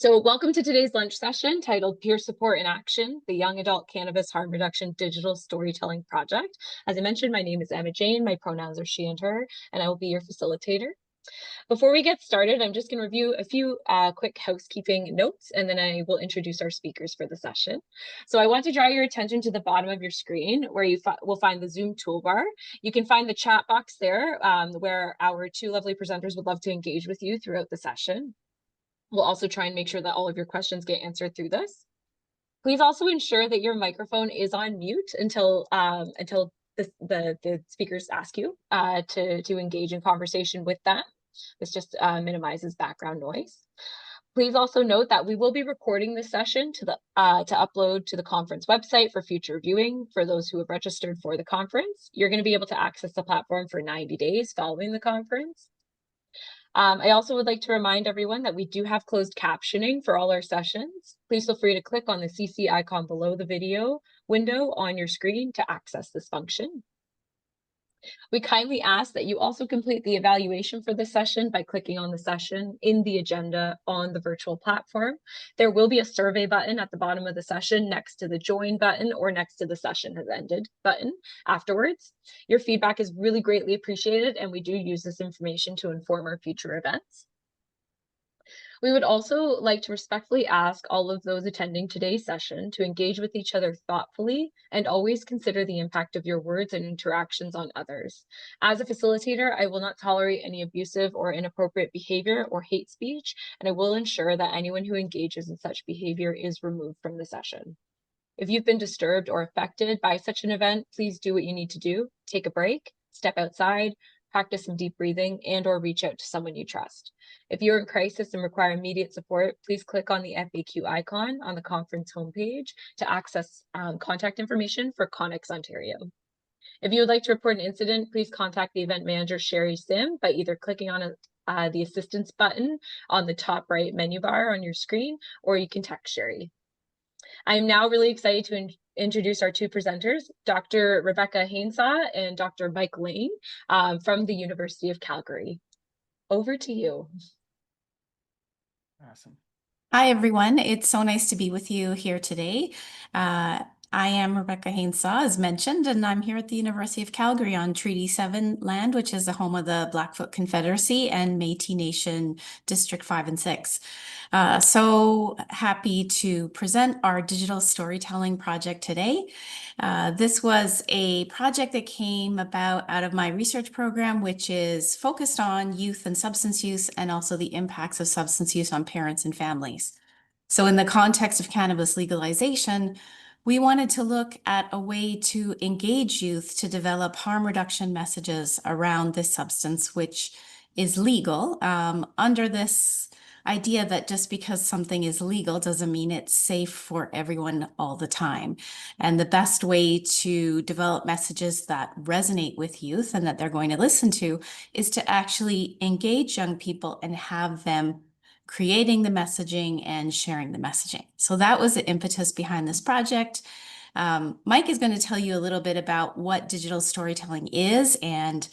So welcome to today's lunch session titled Peer Support in Action, the Young Adult Cannabis Harm Reduction Digital Storytelling Project. As I mentioned, my name is Emma Jane, my pronouns are she and her, and I will be your facilitator. Before we get started, I'm just going to review a few quick housekeeping notes, and then I will introduce our speakers for the session. So I want to draw your attention to the bottom of your screen where you will find the Zoom toolbar. You can find the chat box there where our two lovely presenters would love to engage with you throughout the session. We'll also try and make sure that all of your questions get answered through this. Please also ensure that your microphone is on mute until the speakers ask you to engage in conversation with them. This just minimizes background noise. Please also note that we will be recording this session to upload to the conference website for future viewing. For those who have registered for the conference, you're going to be able to access the platform for 90 days following the conference. I also would like to remind everyone that we do have closed captioning for all our sessions. Please feel free to click on the CC icon below the video window on your screen to access this function. We kindly ask that you also complete the evaluation for this session by clicking on the session in the agenda on the virtual platform. There will be a survey button at the bottom of the session next to the join button or next to the session has ended button afterwards. Your feedback is really greatly appreciated, and we do use this information to inform our future events. We would also like to respectfully ask all of those attending today's session to engage with each other thoughtfully and always consider the impact of your words and interactions on others. As a facilitator, I will not tolerate any abusive or inappropriate behavior or hate speech, and I will ensure that anyone who engages in such behavior is removed from the session. If you've been disturbed or affected by such an event, please do what you need to do. Take a break, step outside, practice some deep breathing, and/or reach out to someone you trust. If you're in crisis and require immediate support, please click on the FAQ icon on the conference homepage to access contact information for Connex Ontario. If you would like to report an incident, please contact the event manager, Sherry Sim, by either clicking on the assistance button on the top right menu bar on your screen, or you can text Sherry. I am now really excited to introduce our two presenters, Dr. Rebecca Haines-Saah and Dr. Mike Lane from the University of Calgary. Over to you. Awesome. Hi, everyone. It's so nice to be with you here today. I am Rebecca Haines-Saah, as mentioned, and I'm here at the University of Calgary on Treaty 7 land, which is the home of the Blackfoot Confederacy and Métis Nation District 5 and 6. So happy to present our digital storytelling project today. This was a project that came about out of my research program, which is focused on youth and substance use and also the impacts of substance use on parents and families. So in the context of cannabis legalization, we wanted to look at a way to engage youth to develop harm reduction messages around this substance, which is legal, under this idea that just because something is legal doesn't mean it's safe for everyone all the time. And the best way to develop messages that resonate with youth and that they're going to listen to is to actually engage young people and have them creating the messaging and sharing the messaging. So that was the impetus behind this project. Mike is going to tell you a little bit about what digital storytelling is and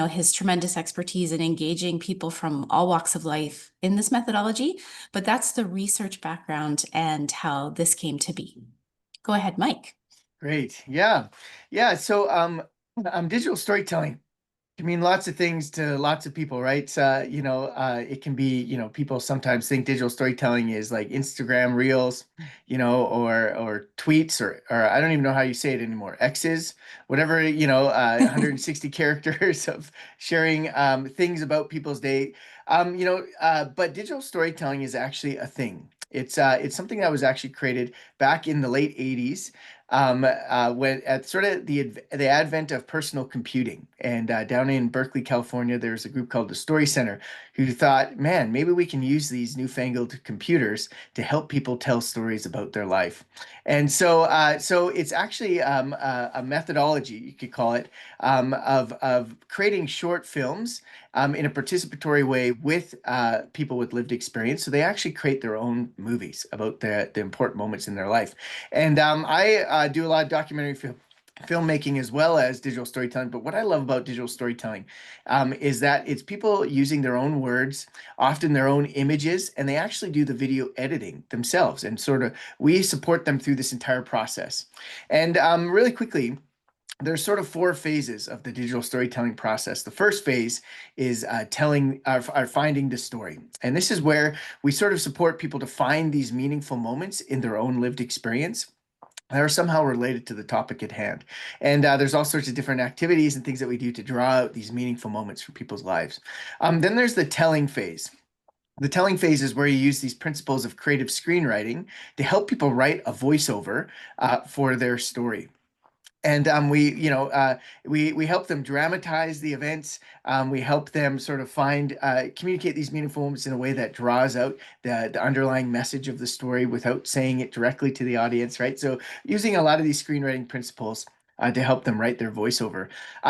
his tremendous expertise in engaging people from all walks of life in this methodology. But that's the research background and how this came to be. Go ahead, Mike. Great. Yeah. So digital storytelling can mean lots of things to lots of people, right? It can be, people sometimes think digital storytelling is like Instagram Reels, or tweets, or I don't even know how you say it anymore. X's, whatever, 160 characters of sharing things about people's day. But digital storytelling is actually a thing. It's something that was actually created back in the late 80s. When at sort of the advent of personal computing, and down in Berkeley, California, there's a group called the Story Center who thought, man, maybe we can use these newfangled computers to help people tell stories about their life. And so it's actually a methodology, you could call it, of creating short films in a participatory way with people with lived experience. So they actually create their own movies about the important moments in their life. And I do a lot of documentary filmmaking as well as digital storytelling. But what I love about digital storytelling is that it's people using their own words, often their own images, and they actually do the video editing themselves. And sort of we support them through this entire process. And really quickly, there's sort of 4 phases of the digital storytelling process. The first phase is finding the story. And this is where we sort of support people to find these meaningful moments in their own lived experience that are somehow related to the topic at hand. And there's all sorts of different activities and things that we do to draw out these meaningful moments for people's lives. Then there's the telling phase. The telling phase is where you use these principles of creative screenwriting to help people write a voiceover for their story. And we help them dramatize the events. We help them sort of communicate these meaningful moments in a way that draws out the underlying message of the story without saying it directly to the audience, right? So using a lot of these screenwriting principles to help them write their voiceover.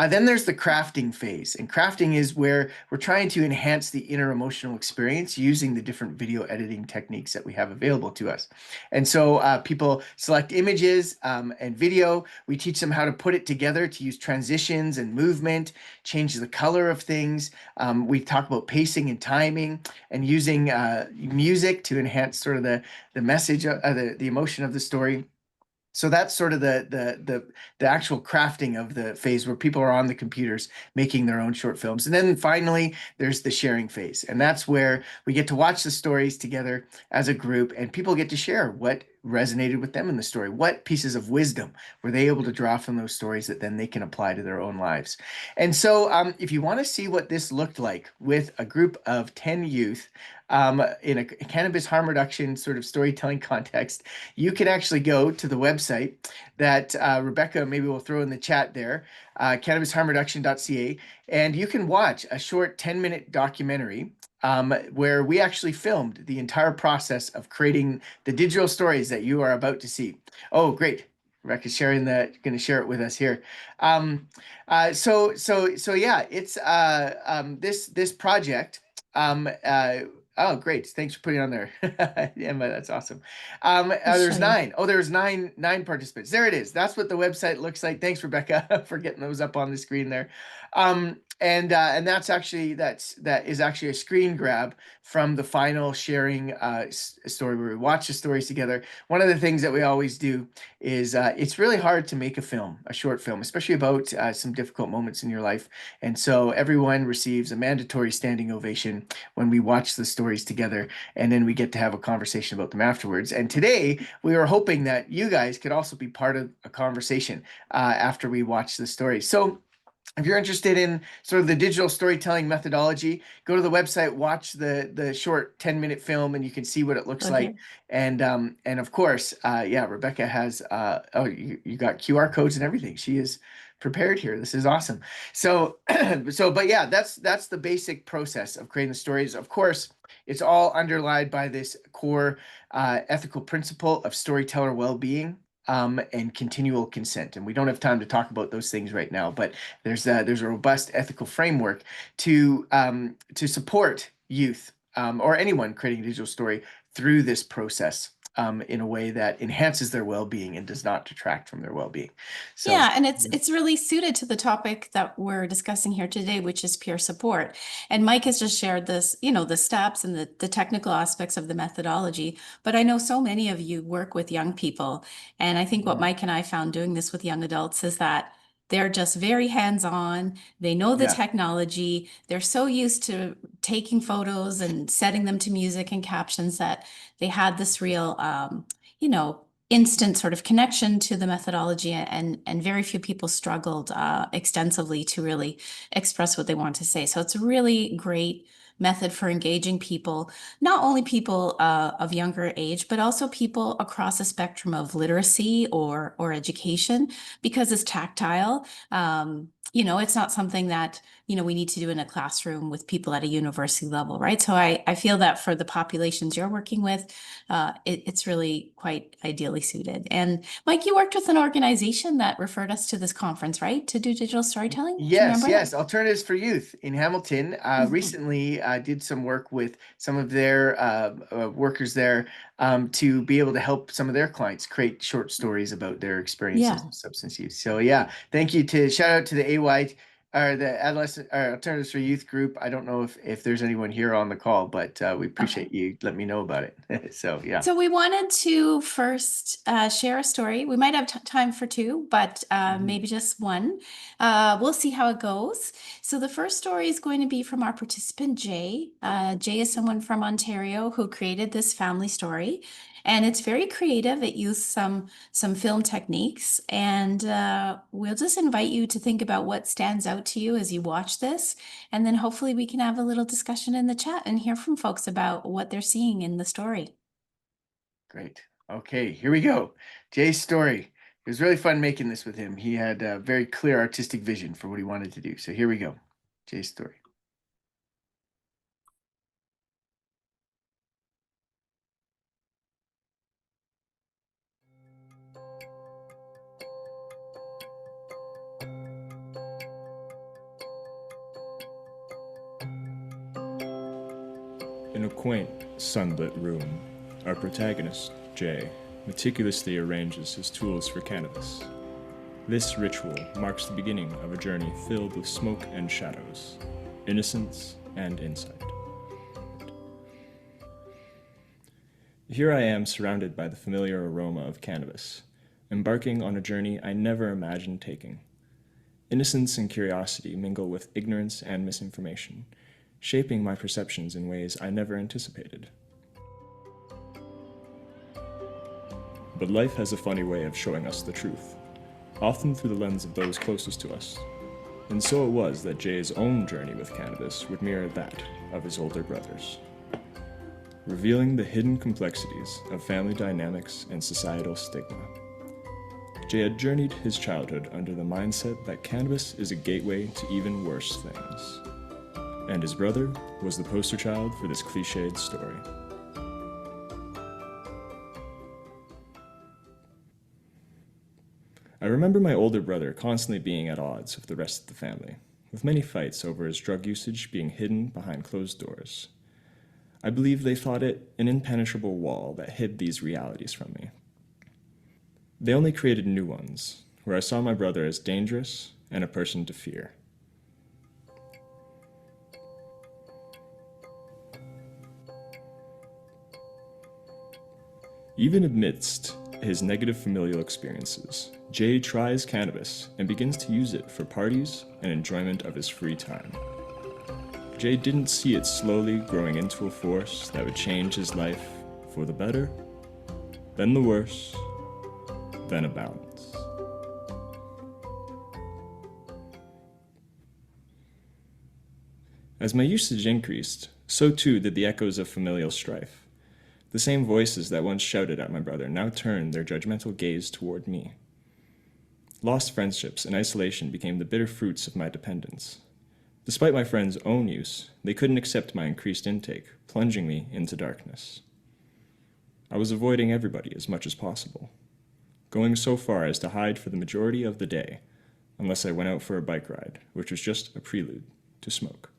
Then there's the crafting phase. And crafting is where we're trying to enhance the inner emotional experience using the different video editing techniques that we have available to us. And so people select images and video. We teach them how to put it together, to use transitions and movement, change the color of things. We talk about pacing and timing and using music to enhance sort of the message, the emotion of the story. So that's sort of the actual crafting of the phase where people are on the computers making their own short films. And then finally, there's the sharing phase. And that's where we get to watch the stories together as a group, and people get to share what resonated with them in the story. What pieces of wisdom were they able to draw from those stories that then they can apply to their own lives? And so if you want to see what this looked like with a group of 10 youth in a cannabis harm reduction sort of storytelling context, you can actually go to the website that Rebecca maybe will throw in the chat there, cannabisharmreduction.ca, and you can watch a short 10-minute documentary where we actually filmed the entire process of creating the digital stories that you are about to see. Oh, great. Rebecca's sharing that, going to share it with us here. So yeah, it's this project. Oh, great. Thanks for putting it on there. Emma, that's awesome. There's 9. Oh, there's nine participants. There it is. That's what the website looks like. Thanks, Rebecca, for getting those up on the screen there. And that is actually a screen grab from the final sharing story where we watch the stories together. One of the things that we always do is it's really hard to make a short film, especially about some difficult moments in your life. And so everyone receives a mandatory standing ovation when we watch the stories together, and then we get to have a conversation about them afterwards. And today we were hoping that you guys could also be part of a conversation after we watch the stories. So if you're interested in sort of the digital storytelling methodology, go to the website, watch the short 10-minute film, and you can see what it looks like. And of course, yeah, Rebecca has you got QR codes and everything. She is prepared here. This is awesome. So but yeah, that's the basic process of creating the stories. Of course, it's all underlined by this core ethical principle of storyteller well-being. And continual consent. And we don't have time to talk about those things right now, but there's a robust ethical framework to support youth or anyone creating a digital story through this process in a way that enhances their well-being and does not detract from their well-being. So yeah, and it's really suited to the topic that we're discussing here today, which is peer support. And Mike has just shared this, the steps and the technical aspects of the methodology. But I know so many of you work with young people. And I think what Mike and I found doing this with young adults is that they're just very hands-on. They know the technology. They're so used to taking photos and setting them to music and captions that they had this real, instant sort of connection to the methodology, and very few people struggled extensively to really express what they want to say. So it's a really great method for engaging people, not only people of younger age, but also people across a spectrum of literacy or education, because it's tactile. it's not something that, we need to do in a classroom with people at a university level, right? So I feel that for the populations you're working with, it's really quite ideally suited. And Mike, you worked with an organization that referred us to this conference, right? To do digital storytelling? Do you Yes, remember? yes. Alternatives for Youth in Hamilton. Recently did some work with some of their workers there to be able to help some of their clients create short stories about their experiences Yeah. with substance use. So yeah, thank you shout out to the AY or the Adolescent or Alternatives for Youth group. I don't know if there's anyone here on the call, but we appreciate you letting me know about it. So yeah. So we wanted to first share a story. We might have time for two, but maybe just one. We'll see how it goes. So the first story is going to be from our participant, Jay. Jay is someone from Ontario who created this family story. And it's very creative. It used some film techniques. And we'll just invite you to think about what stands out to you as you watch this. And then hopefully we can have a little discussion in the chat and hear from folks about what they're seeing in the story. Great. Okay, here we go. Jay's story. It was really fun making this with him. He had a very clear artistic vision for what he wanted to do. So here we go. Jay's story. In a quaint, sunlit room, our protagonist, Jay, meticulously arranges his tools for cannabis. This ritual marks the beginning of a journey filled with smoke and shadows, innocence and insight. Here I am surrounded by the familiar aroma of cannabis, embarking on a journey I never imagined taking. Innocence and curiosity mingle with ignorance and misinformation, shaping my perceptions in ways I never anticipated. But life has a funny way of showing us the truth, often through the lens of those closest to us. And so it was that Jay's own journey with cannabis would mirror that of his older brothers, revealing the hidden complexities of family dynamics and societal stigma. Jay had journeyed his childhood under the mindset that cannabis is a gateway to even worse things. And his brother was the poster child for this cliched story. I remember my older brother constantly being at odds with the rest of the family, with many fights over his drug usage being hidden behind closed doors. I believe they thought it an impenetrable wall that hid these realities from me. They only created new ones, where I saw my brother as dangerous and a person to fear. Even amidst his negative familial experiences, Jay tries cannabis and begins to use it for parties and enjoyment of his free time. Jay didn't see it slowly growing into a force that would change his life for the better, then the worse, then a balance. As my usage increased, so too did the echoes of familial strife. The same voices that once shouted at my brother now turned their judgmental gaze toward me. Lost friendships and isolation became the bitter fruits of my dependence. Despite my friends' own use, they couldn't accept my increased intake, plunging me into darkness. I was avoiding everybody as much as possible, going so far as to hide for the majority of the day, unless I went out for a bike ride, which was just a prelude to smoke.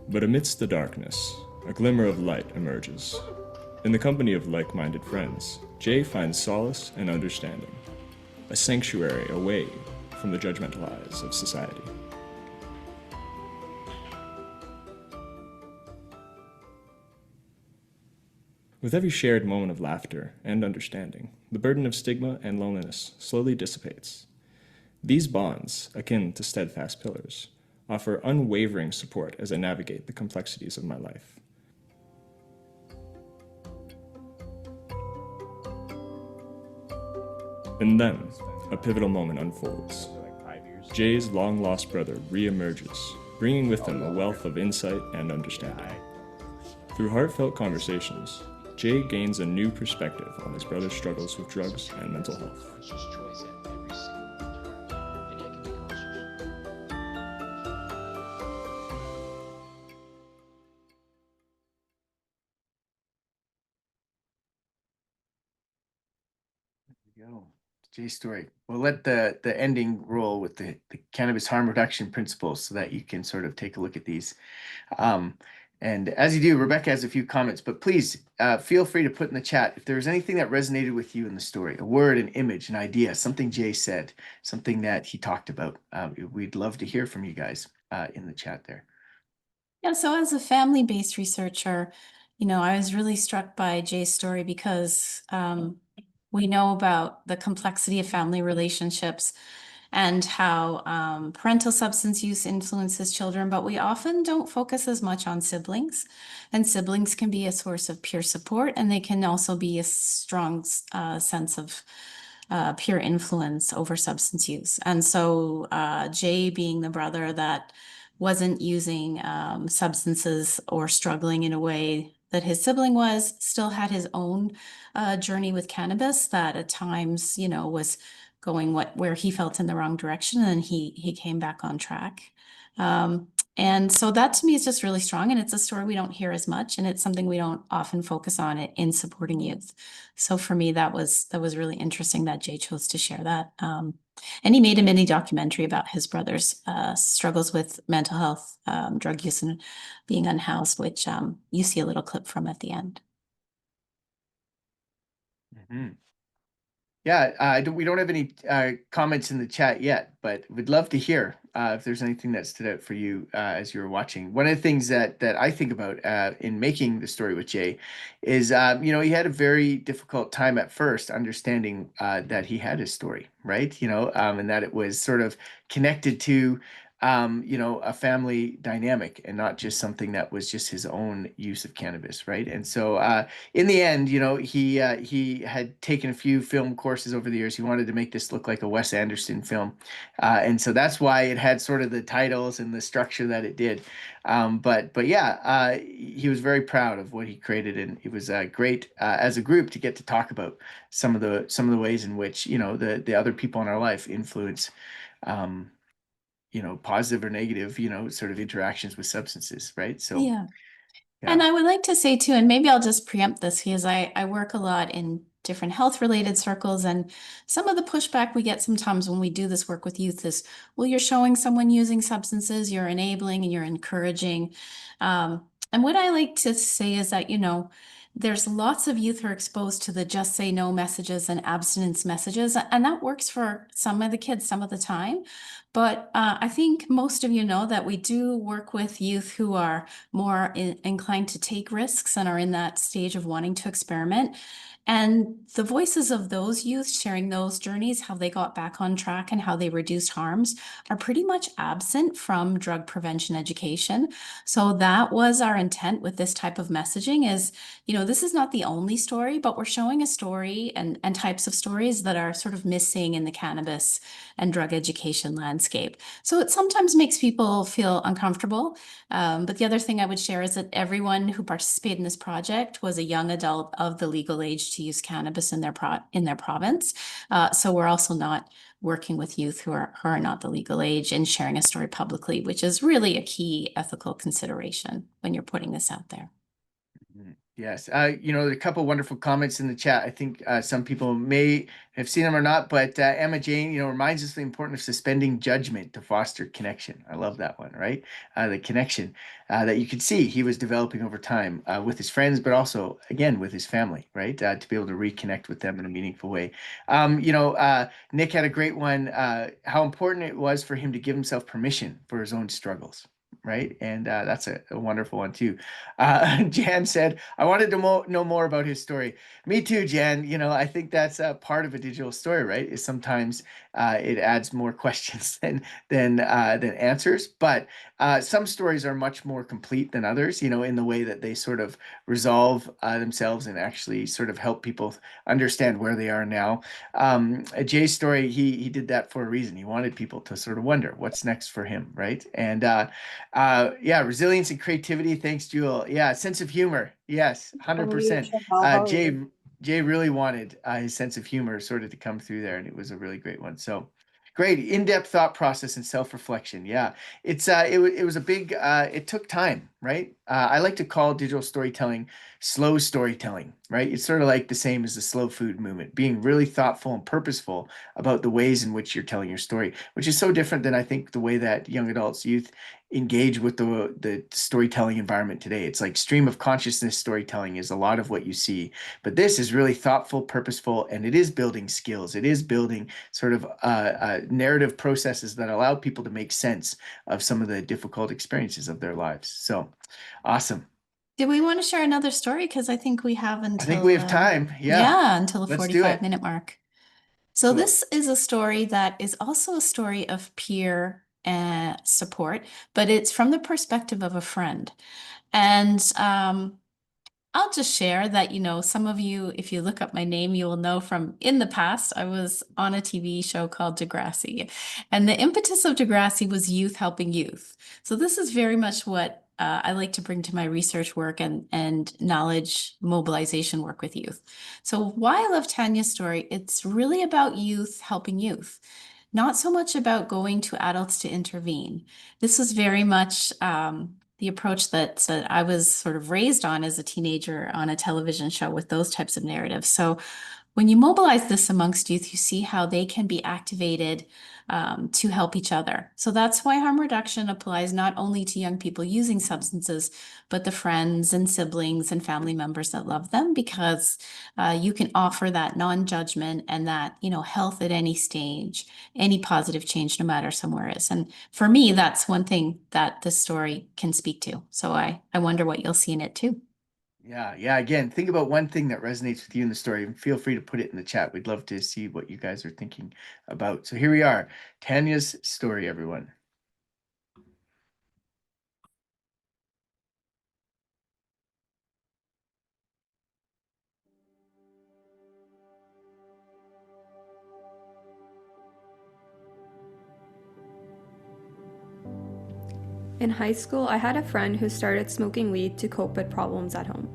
But amidst the darkness, a glimmer of light emerges. In the company of like-minded friends, Jay finds solace and understanding, a sanctuary away from the judgmental eyes of society. With every shared moment of laughter and understanding, the burden of stigma and loneliness slowly dissipates. These bonds, akin to steadfast pillars, offer unwavering support as I navigate the complexities of my life. And then, a pivotal moment unfolds. Jay's long-lost brother re-emerges, bringing with him a wealth of insight and understanding. Through heartfelt conversations, Jay gains a new perspective on his brother's struggles with drugs and mental health. Go. Jay's story. We'll let the ending roll with the cannabis harm reduction principles so that you can sort of take a look at these. And as you do, Rebecca has a few comments, but please feel free to put in the chat if there's anything that resonated with you in the story, a word, an image, an idea, something Jay said, something that he talked about. We'd love to hear from you guys in the chat there. Yeah, so as a family-based researcher, I was really struck by Jay's story because we know about the complexity of family relationships and how parental substance use influences children, but we often don't focus as much on siblings. And siblings can be a source of peer support, and they can also be a strong sense of peer influence over substance use. And so Jay, being the brother that wasn't using substances or struggling in a way that his sibling was, still had his own journey with cannabis that at times, was going where he felt in the wrong direction, and he came back on track. And so that to me is just really strong, and it's a story we don't hear as much, and it's something we don't often focus on in supporting youth. So for me, that was really interesting that Jay chose to share that. And he made a mini documentary about his brother's struggles with mental health, drug use, and being unhoused, which you see a little clip from at the end. Mm-hmm. Yeah, we don't have any comments in the chat yet, but we'd love to hear if there's anything that stood out for you as you were watching. One of the things that I think about in making the story with Jay is, he had a very difficult time at first understanding that he had his story, right? And that it was sort of connected to a family dynamic and not just something that was just his own use of cannabis, right? And so in the end, he had taken a few film courses over the years. He wanted to make this look like a Wes Anderson film, and so that's why it had sort of the titles and the structure that it did. But yeah, he was very proud of what he created, and it was great as a group to get to talk about some of the ways in which the other people in our life influence. Positive or negative, sort of interactions with substances, right? So, Yeah. yeah. And I would like to say too, and maybe I'll just preempt this because I work a lot in different health related circles, and some of the pushback we get sometimes when we do this work with youth is, well, you're showing someone using substances, you're enabling and you're encouraging. And what I like to say is that, there's lots of youth who are exposed to the just say no messages and abstinence messages, and that works for some of the kids some of the time. But I think most of you know that we do work with youth who are more inclined to take risks and are in that stage of wanting to experiment. And the voices of those youth sharing those journeys, how they got back on track and how they reduced harms, are pretty much absent from drug prevention education. So that was our intent with this type of messaging is, this is not the only story, but we're showing a story and types of stories that are sort of missing in the cannabis and drug education landscape. So it sometimes makes people feel uncomfortable. But the other thing I would share is that everyone who participated in this project was a young adult of the legal age to use cannabis in their province. So we're also not working with youth who are not the legal age and sharing a story publicly, which is really a key ethical consideration when you're putting this out there. Yes. A couple wonderful comments in the chat. I think some people may have seen them or not, but Emma Jane, reminds us of the importance of suspending judgment to foster connection. I love that one, right? The connection that you could see he was developing over time with his friends, but also, again, with his family, right? To be able to reconnect with them in a meaningful way. Nick had a great one, how important it was for him to give himself permission for his own struggles. Right. And that's a wonderful one, too. Jan said, I wanted to know more about his story. Me too, Jan. I think that's part of a digital story, right? Is sometimes it adds more questions than answers. But some stories are much more complete than others, in the way that they sort of resolve themselves and actually sort of help people understand where they are now. Jay's story, he did that for a reason. He wanted people to sort of wonder what's next for him, right? And Yeah, resilience and creativity. Thanks, Jewel. Yeah, sense of humor. Yes, 100%. Jay, Jay really wanted his sense of humor sort of to come through there, and it was a really great one. So great, in-depth thought process and self-reflection. Yeah, it was a big. It took time, right? I like to call digital storytelling slow storytelling, right? It's sort of like the same as the slow food movement, being really thoughtful and purposeful about the ways in which you're telling your story, which is so different than I think the way that young adults, youth engage with the storytelling environment today. It's like stream of consciousness storytelling is a lot of what you see, but this is really thoughtful, purposeful, and it is building skills. It is building sort of narrative processes that allow people to make sense of some of the difficult experiences of their lives. So awesome. Do we want to share another story? Because I think we have until I think we have time. Yeah, until the let's do it. 45-minute mark. So Cool. this is a story that is also a story of peer support, but it's from the perspective of a friend. And I'll just share that, some of you, if you look up my name, you will know from in the past, I was on a TV show called Degrassi. And the impetus of Degrassi was youth helping youth. So this is very much what I like to bring to my research work and knowledge mobilization work with youth. So why I love Tanya's story, it's really about youth helping youth, not so much about going to adults to intervene. This was very much the approach that I was sort of raised on as a teenager on a television show with those types of narratives. So when you mobilize this amongst youth, you see how they can be activated to help each other. So that's why harm reduction applies not only to young people using substances, but the friends and siblings and family members that love them, because you can offer that non-judgment and that, health at any stage, any positive change, no matter somewhere is. And for me, that's one thing that this story can speak to. So I wonder what you'll see in it too. Yeah. Again, think about one thing that resonates with you in the story and feel free to put it in the chat. We'd love to see what you guys are thinking about. So here we are, Tanya's story, everyone. In high school, I had a friend who started smoking weed to cope with problems at home.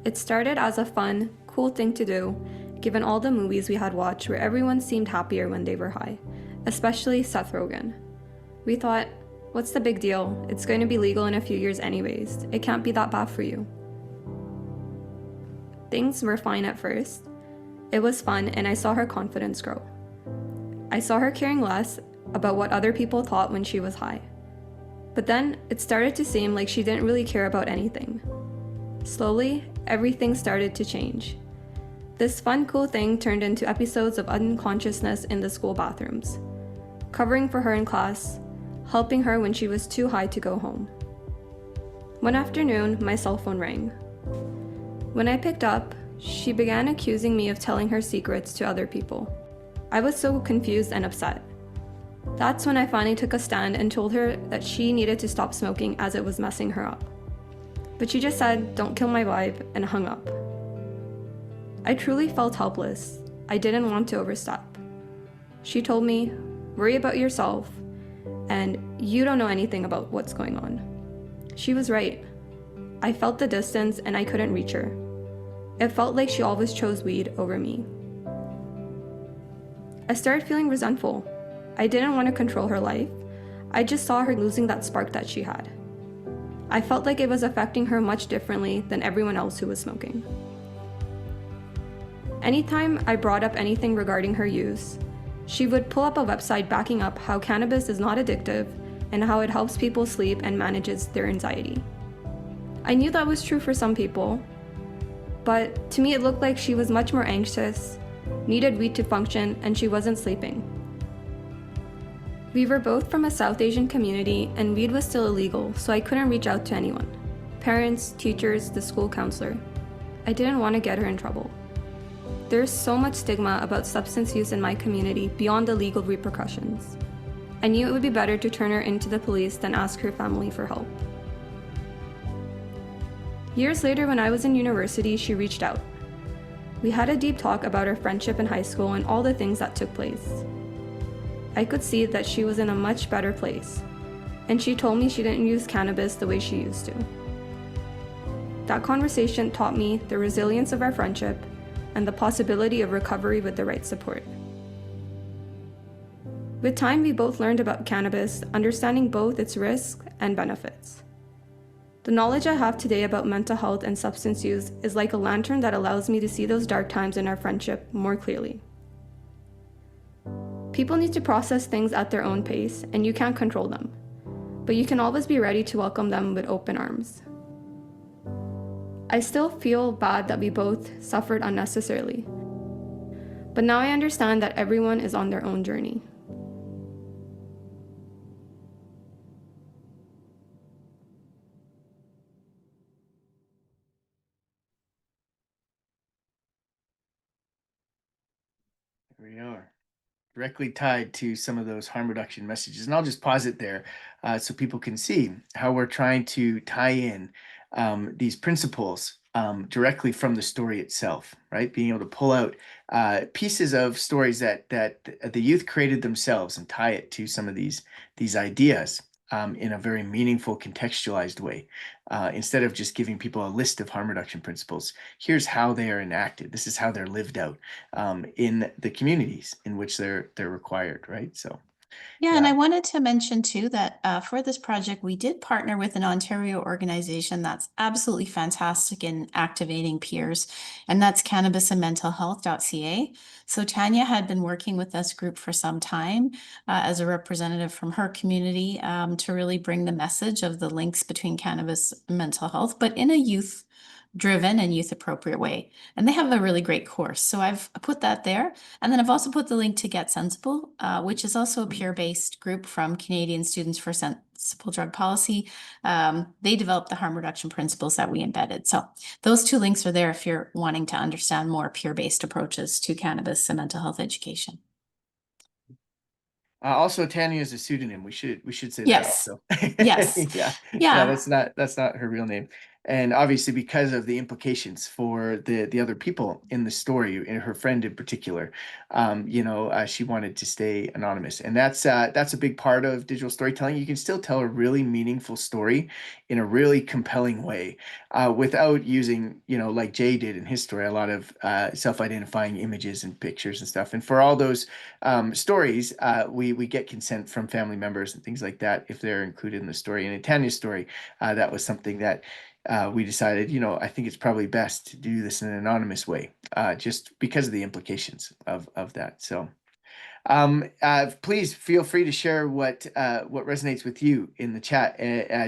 It started as a fun, cool thing to do, given all the movies we had watched where everyone seemed happier when they were high, especially Seth Rogen. We thought, what's the big deal? It's going to be legal in a few years anyways. It can't be that bad for you. Things were fine at first. It was fun, and I saw her confidence grow. I saw her caring less about what other people thought when she was high. But then it started to seem like she didn't really care about anything. Slowly, everything started to change. This fun, cool thing turned into episodes of unconsciousness in the school bathrooms, covering for her in class, helping her when she was too high to go home. One afternoon, my cell phone rang. When I picked up, she began accusing me of telling her secrets to other people. I was so confused and upset. That's when I finally took a stand and told her that she needed to stop smoking as it was messing her up. But she just said, "Don't kill my vibe," and hung up. I truly felt helpless. I didn't want to overstep. She told me, "Worry about yourself, and you don't know anything about what's going on." She was right. I felt the distance and I couldn't reach her. It felt like she always chose weed over me. I started feeling resentful. I didn't want to control her life. I just saw her losing that spark that she had. I felt like it was affecting her much differently than everyone else who was smoking. Anytime I brought up anything regarding her use, she would pull up a website backing up how cannabis is not addictive and how it helps people sleep and manages their anxiety. I knew that was true for some people, but to me it looked like she was much more anxious, needed weed to function, and she wasn't sleeping. We were both from a South Asian community and weed was still illegal, so I couldn't reach out to anyone. Parents, teachers, the school counselor. I didn't want to get her in trouble. There's so much stigma about substance use in my community beyond the legal repercussions. I knew it would be better to turn her into the police than ask her family for help. Years later, when I was in university, she reached out. We had a deep talk about our friendship in high school and all the things that took place. I could see that she was in a much better place. and she told me she didn't use cannabis the way she used to. That conversation taught me the resilience of our friendship and the possibility of recovery with the right support. With time, we both learned about cannabis, understanding both its risks and benefits. The knowledge I have today about mental health and substance use is like a lantern that allows me to see those dark times in our friendship more clearly. People need to process things at their own pace, and you can't control them, but you can always be ready to welcome them with open arms. I still feel bad that we both suffered unnecessarily, but now I understand that everyone is on their own journey. There we are. Directly tied to some of those harm reduction messages. And I'll just pause it there so people can see how we're trying to tie in these principles directly from the story itself, right? Being able to pull out pieces of stories that the youth created themselves and tie it to some of these ideas in a very meaningful, contextualized way. Instead of just giving people a list of harm reduction principles, here's how they are enacted. This is how they're lived out in the communities in which they're required, right? So Yeah, and I wanted to mention too that for this project, we did partner with an Ontario organization that's absolutely fantastic in activating peers, and that's cannabisandmentalhealth.ca. So Tanya had been working with this group for some time as a representative from her community to really bring the message of the links between cannabis and mental health, but in a youth driven and youth appropriate way. And they have a really great course. So I've put that there. And then I've also put the link to Get Sensible, which is also a peer-based group from Canadian Students for Sensible Drug Policy. They developed the harm reduction principles that we embedded. So those two links are there if you're wanting to understand more peer-based approaches to cannabis and mental health education. Also, Tanya is a pseudonym. We should say that Yes. also. Yes. Yeah. Yeah. That's not her real name. And obviously, because of the implications for the other people in the story, and her friend in particular, she wanted to stay anonymous, and that's a big part of digital storytelling. You can still tell a really meaningful story in a really compelling way, without using, like Jay did in his story, a lot of self-identifying images and pictures and stuff. And for all those stories, we get consent from family members and things like that if they're included in the story. And in Tanya's story, that was something that we decided, I think it's probably best to do this in an anonymous way, just because of the implications of that. So please feel free to share what resonates with you in the chat.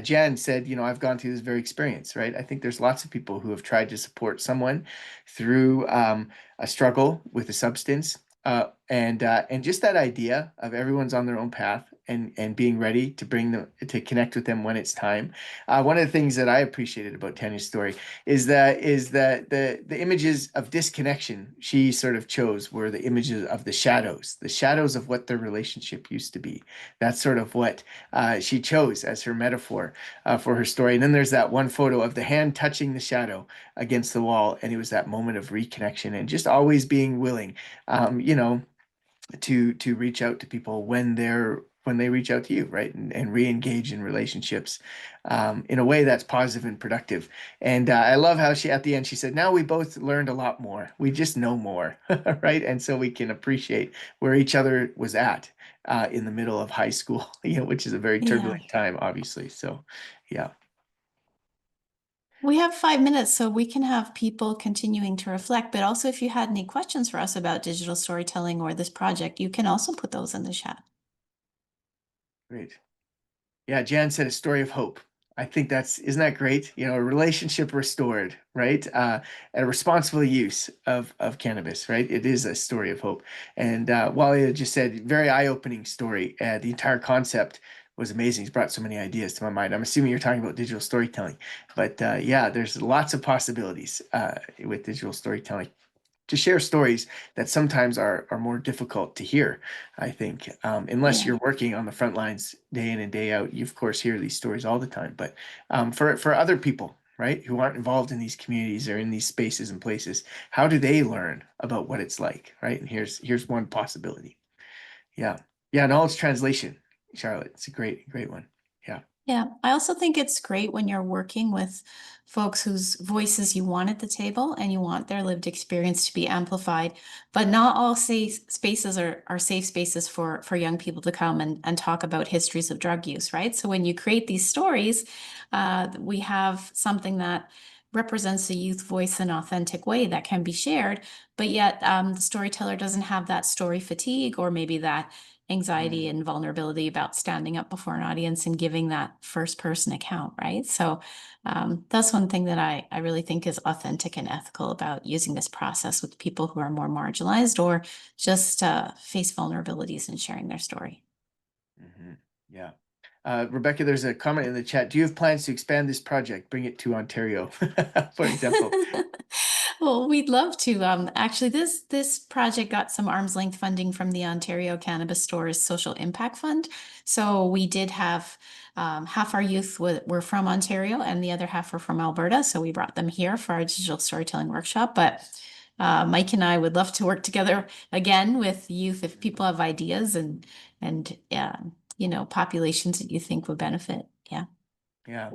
Jan said, I've gone through this very experience, right? I think there's lots of people who have tried to support someone through a struggle with a substance. And just that idea of everyone's on their own path and being ready to to connect with them when it's time. One of the things that I appreciated about Tanya's story is that the images of disconnection she sort of chose were the images of the shadows of what their relationship used to be. That's sort of what she chose as her metaphor for her story. And then there's that one photo of the hand touching the shadow against the wall, and it was that moment of reconnection and just always being willing, to reach out to people when they reach out to you, right? And re-engage in relationships in a way that's positive and productive. And I love how at the end, she said, now we both learned a lot more. We just know more, right? And so we can appreciate where each other was at in the middle of high school, which is a very turbulent time, obviously. So, yeah. We have 5 minutes, so we can have people continuing to reflect, but also if you had any questions for us about digital storytelling or this project, you can also put those in the chat. Great. Yeah, Jan said a story of hope. I think isn't that great? A relationship restored, right? A responsible use of cannabis, right? It is a story of hope. And Wally just said, very eye-opening story. The entire concept was amazing. He's brought so many ideas to my mind. I'm assuming you're talking about digital storytelling, but yeah, there's lots of possibilities with digital storytelling to share stories that sometimes are more difficult to hear, I think, unless you're working on the front lines day in and day out. You, of course, hear these stories all the time. But for other people, right, who aren't involved in these communities or in these spaces and places, how do they learn about what it's like, right? And here's one possibility. Yeah. Knowledge translation, Charlotte. It's a great one. Yeah. Yeah, I also think it's great when you're working with folks whose voices you want at the table and you want their lived experience to be amplified, but not all safe spaces are safe spaces for young people to come and talk about histories of drug use, right? So when you create these stories, we have something that represents the youth voice in an authentic way that can be shared, but yet the storyteller doesn't have that story fatigue or maybe that anxiety and vulnerability about standing up before an audience and giving that first person account, right? So that's one thing that I really think is authentic and ethical about using this process with people who are more marginalized or just face vulnerabilities and sharing their story. Yeah. Rebecca, there's a comment in the chat. Do you have plans to expand this project, bring it to Ontario, for example? Well, we'd love to. Actually, this project got some arm's length funding from the Ontario Cannabis Stores Social Impact Fund. So we did have half our youth were from Ontario and the other half were from Alberta. So we brought them here for our digital storytelling workshop. But Mike and I would love to work together again with youth if people have ideas and populations that you think would benefit. Yeah. Yeah.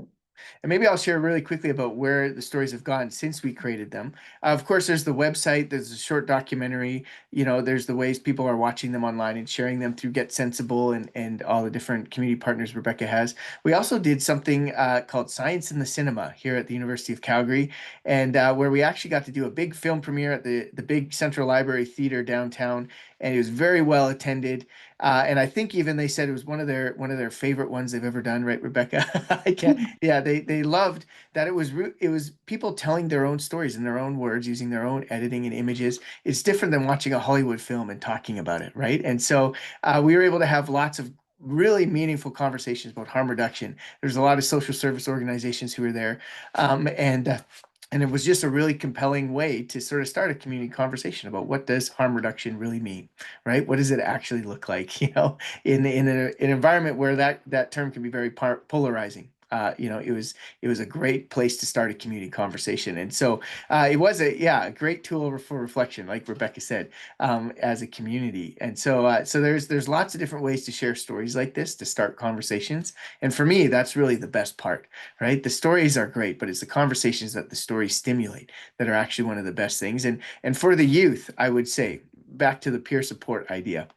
And maybe I'll share really quickly about where the stories have gone since we created them. Of course, there's the website, there's a short documentary, there's the ways people are watching them online and sharing them through Get Sensible and all the different community partners Rebecca has. We also did something called Science in the Cinema here at the University of Calgary, and where we actually got to do a big film premiere at the big Central Library Theater downtown, and it was very well attended. And I think even they said it was one of their favorite ones they've ever done, right, Rebecca? I can't. Yeah, they loved that it was people telling their own stories in their own words, using their own editing and images. It's different than watching a Hollywood film and talking about it, right? And so we were able to have lots of really meaningful conversations about harm reduction. There's a lot of social service organizations who were there, and it was just a really compelling way to sort of start a community conversation about what does harm reduction really mean, right? What does it actually look like, in an environment where that term can be very polarizing. It was a great place to start a community conversation, and so it was a great tool for reflection, like Rebecca said, as a community. And so there's lots of different ways to share stories like this to start conversations, and for me, that's really the best part, right? The stories are great, but it's the conversations that the stories stimulate that are actually one of the best things. And for the youth, I would say back to the peer support idea.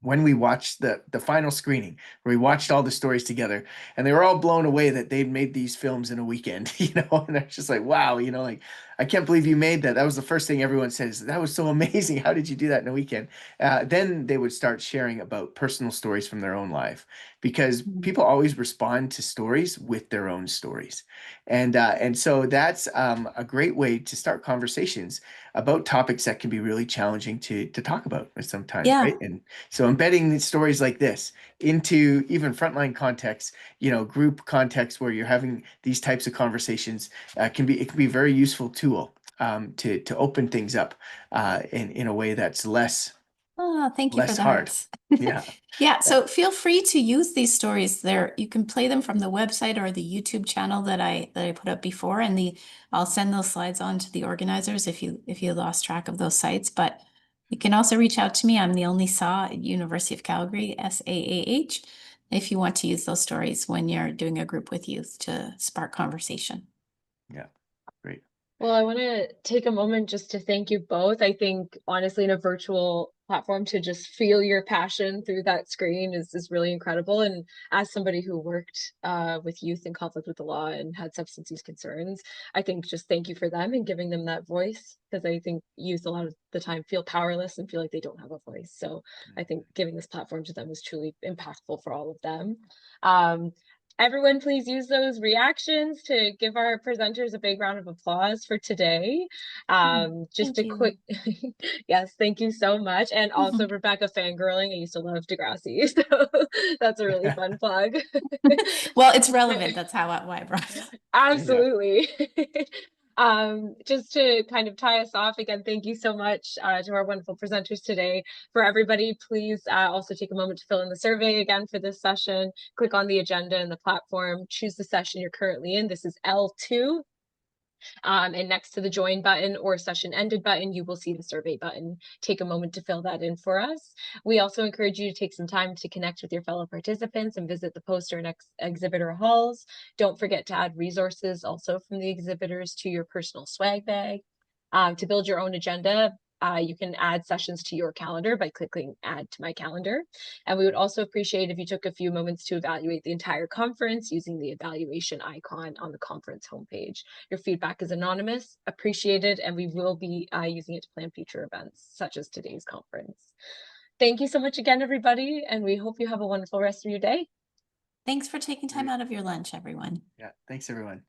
When we watched the final screening, where we watched all the stories together, and they were all blown away that they'd made these films in a weekend, and they're just like, wow, like, I can't believe you made that. That was the first thing everyone says. That was so amazing. How did you do that in a weekend? Then they would start sharing about personal stories from their own life, because people always respond to stories with their own stories. And so that's a great way to start conversations about topics that can be really challenging to talk about sometimes, right? And so embedding these stories like this into even frontline contexts, group context where you're having these types of conversations, it can be a very useful tool to open things up in a way that's less thank you for less the hard. hearts. Yeah. Yeah, so feel free to use these stories there. You can play them from the website or the YouTube channel that I put up before, and I'll send those slides on to the organizers if you lost track of those sites. But you can also reach out to me. I'm the only SAW at University of Calgary, SAAH, if you want to use those stories when you're doing a group with youth to spark conversation. Yeah, great. Well, I want to take a moment just to thank you both. I think, honestly, in a virtual platform, to just feel your passion through that screen is really incredible. And as somebody who worked with youth in conflict with the law and had substance use concerns, I think just thank you for them and giving them that voice, because I think youth a lot of the time feel powerless and feel like they don't have a voice. So I think giving this platform to them was truly impactful for all of them. Everyone, please use those reactions to give our presenters a big round of applause for today. Just a quick, yes, thank you so much. And also Rebecca fangirling. I used to love Degrassi, so that's a really fun plug. Well, it's relevant. That's why I brought it up. Absolutely. Just to kind of tie us off again, thank you so much to our wonderful presenters today. For everybody, please also take a moment to fill in the survey again for this session. Click on the agenda in the platform, choose the session you're currently in. This is L2. And next to the join button or session ended button, you will see the survey button. Take a moment to fill that in for us. We also encourage you to take some time to connect with your fellow participants and visit the poster and exhibitor halls. Don't forget to add resources also from the exhibitors to your personal swag bag. To build your own agenda, you can add sessions to your calendar by clicking add to my calendar. And we would also appreciate if you took a few moments to evaluate the entire conference using the evaluation icon on the conference homepage. Your feedback is anonymous, appreciated, and we will be using it to plan future events such as today's conference. Thank you so much again, everybody, and we hope you have a wonderful rest of your day. Thanks for taking time out of your lunch, everyone. Yeah, thanks everyone.